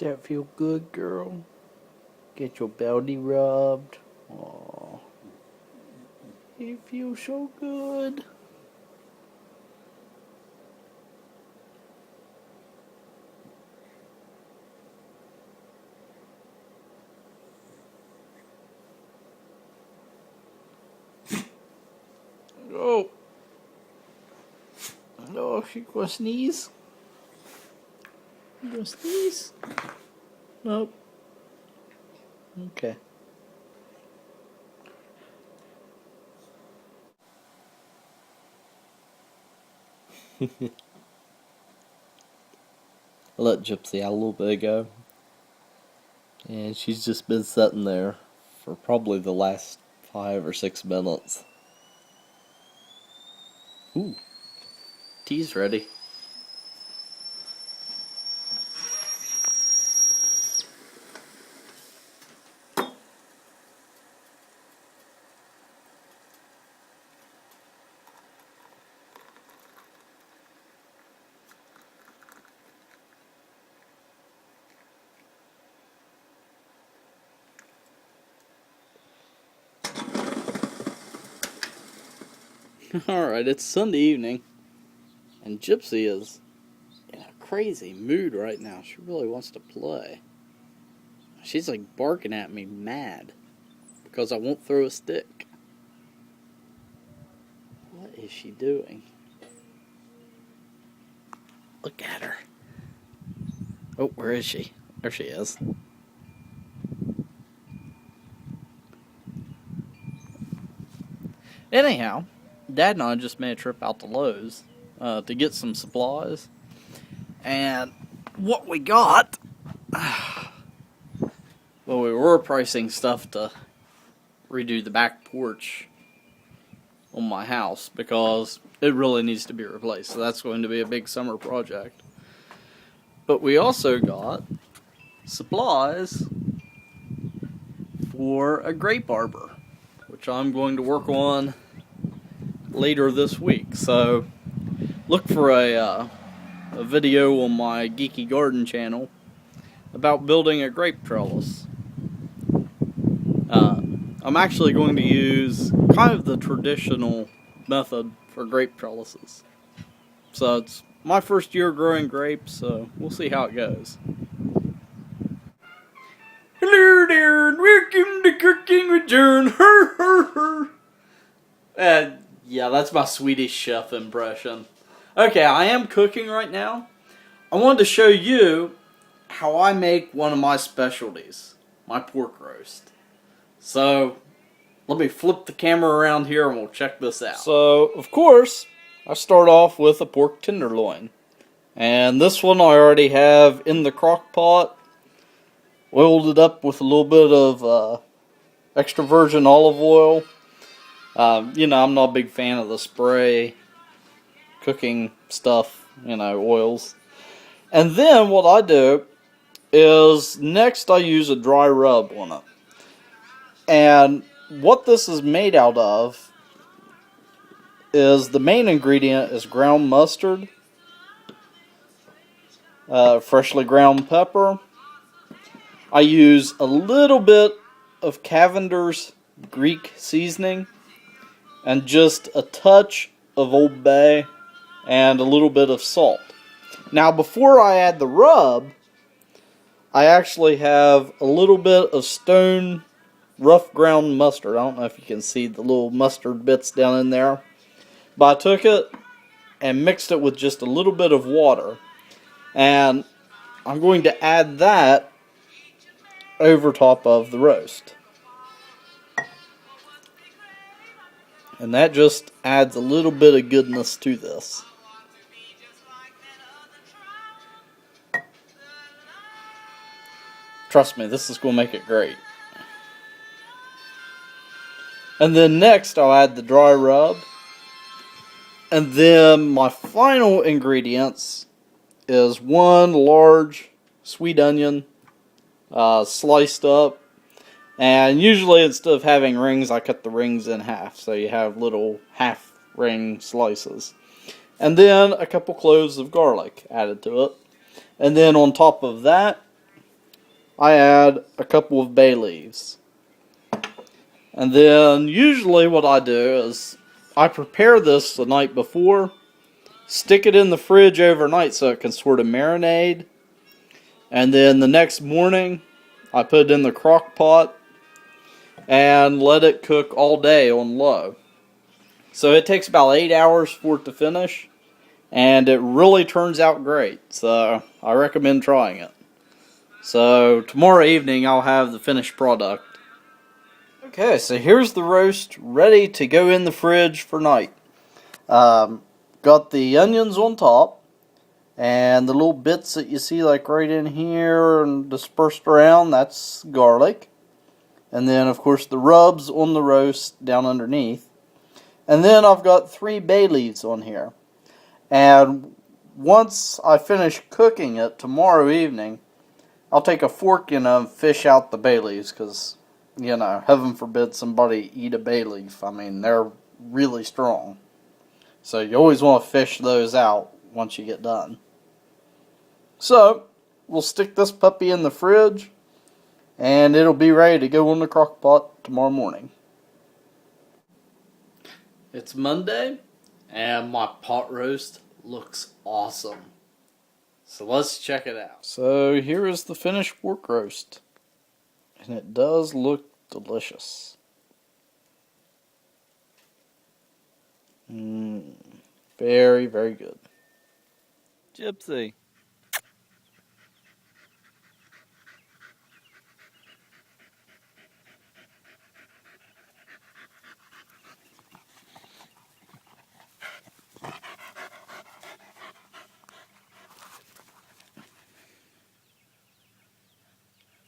that feel good, girl? Get your belly rubbed. Aw. It feels so good. Oh. Oh, she gonna sneeze? You gonna sneeze? Nope. Okay. I let Gypsy out a little bit ago, and she's just been sitting there for probably the last 5 or 6 minutes. Ooh, tea's ready. Alright, it's Sunday evening, and Gypsy is in a crazy mood right now. She really wants to play. She's like barking at me mad because I won't throw a stick. What is she doing? Look at her. Oh, where is she? There she is. Anyhow, Dad and I just made a trip out to Lowe's to get some supplies. And what we got, well, we were pricing stuff to redo the back porch on my house because it really needs to be replaced. So that's going to be a big summer project. But we also got supplies for a grape arbor, which I'm going to work on later this week. So look for a video on my Geeky Garden channel about building a grape trellis. I'm actually going to use kind of the traditional method for grape trellises. So it's my first year growing grapes, so we'll see how it goes. Hello there, and welcome to Cooking with John. Yeah, that's my Swedish chef impression. Okay, I am cooking right now. I wanted to show you how I make one of my specialties, my pork roast. So, let me flip the camera around here and we'll check this out. So, of course, I start off with a pork tenderloin. And this one I already have in the crock pot. Oiled it up with a little bit of extra virgin olive oil. You know, I'm not a big fan of the spray cooking stuff, you know, oils. And then what I do is next I use a dry rub on it. And what this is made out of is the main ingredient is ground mustard, freshly ground pepper. I use a little bit of Cavender's Greek seasoning and just a touch of Old Bay and a little bit of salt. Now before I add the rub, I actually have a little bit of stone rough ground mustard. I don't know if you can see the little mustard bits down in there. But I took it and mixed it with just a little bit of water. And I'm going to add that over top of the roast. And that just adds a little bit of goodness to this. Trust me, this is going to make it great. And then next I'll add the dry rub. And then my final ingredients is 1 large sweet onion sliced up. And usually instead of having rings, I cut the rings in half. So you have little half ring slices. And then a couple cloves of garlic added to it. And then on top of that, I add a couple of bay leaves. And then usually what I do is I prepare this the night before, stick it in the fridge overnight so it can sort of marinate, and then the next morning I put it in the crock pot and let it cook all day on low. So it takes about 8 hours for it to finish, and it really turns out great. So I recommend trying it. So tomorrow evening I'll have the finished product. Okay, so here's the roast ready to go in the fridge for night. Got the onions on top, and the little bits that you see like right in here and dispersed around, that's garlic. And then of course the rubs on the roast down underneath. And then I've got 3 bay leaves on here. And once I finish cooking it tomorrow evening, I'll take a fork and fish out the bay leaves, because, you know, heaven forbid somebody eat a bay leaf. I mean, they're really strong. So you always want to fish those out once you get done. So, we'll stick this puppy in the fridge, and it'll be ready to go in the crock pot tomorrow morning. It's Monday, and my pot roast looks awesome. So let's check it out. So here is the finished pork roast. And it does look delicious. Very, very good. Gypsy.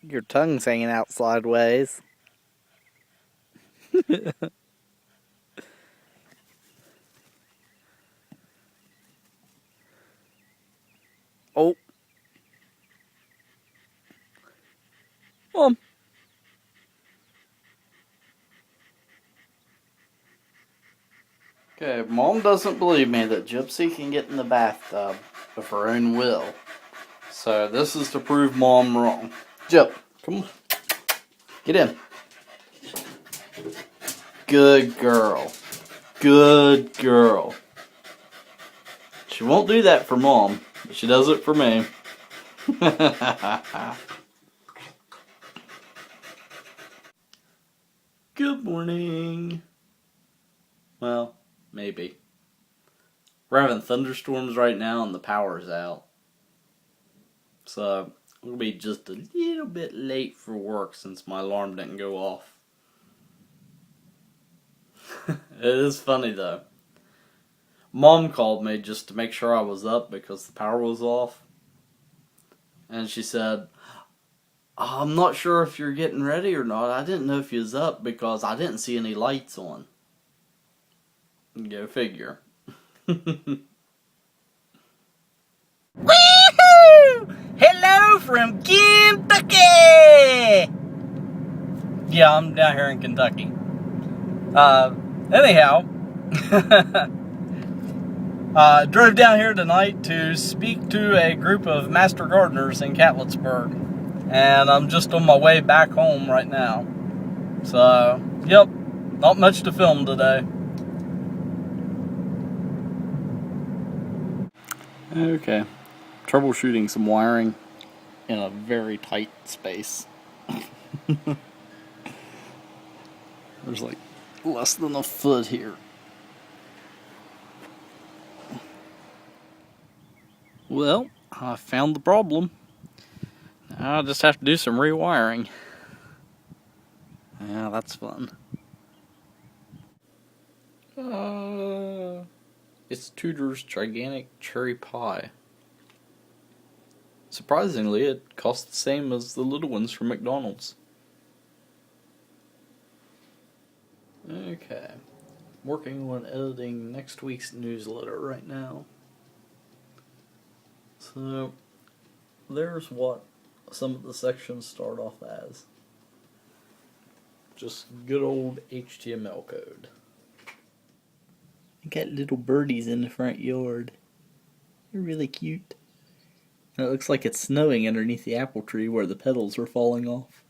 Your tongue's hanging out sideways. Oh. Mom. Okay, Mom doesn't believe me that Gypsy can get in the bathtub of her own will. So this is to prove Mom wrong. Gyp, come on. Get in. Good girl. Good girl. She won't do that for Mom, but she does it for me. Good morning. Well, maybe. We're having thunderstorms right now and the power's out. So, we'll be just a little bit late for work since my alarm didn't go off. It is funny though. Mom called me just to make sure I was up because the power was off. And she said, I'm not sure if you're getting ready or not. I didn't know if you was up because I didn't see any lights on. Go figure. Woohoo! Hello from Kentucky! Yeah, I'm down here in Kentucky. Anyhow, drove down here tonight to speak to a group of master gardeners in Catlettsburg. And I'm just on my way back home right now. So, yep, not much to film today. Okay, troubleshooting some wiring in a very tight space. There's like less than a foot here. Well, I found the problem. Now I'll just have to do some rewiring. Yeah, that's fun. It's Tudor's gigantic cherry pie. Surprisingly, it costs the same as the little ones from McDonald's. Okay. I'm working on editing next week's newsletter right now. So, there's what some of the sections start off as. Just good old HTML code. I got little birdies in the front yard. They're really cute. It looks like it's snowing underneath the apple tree where the petals are falling off.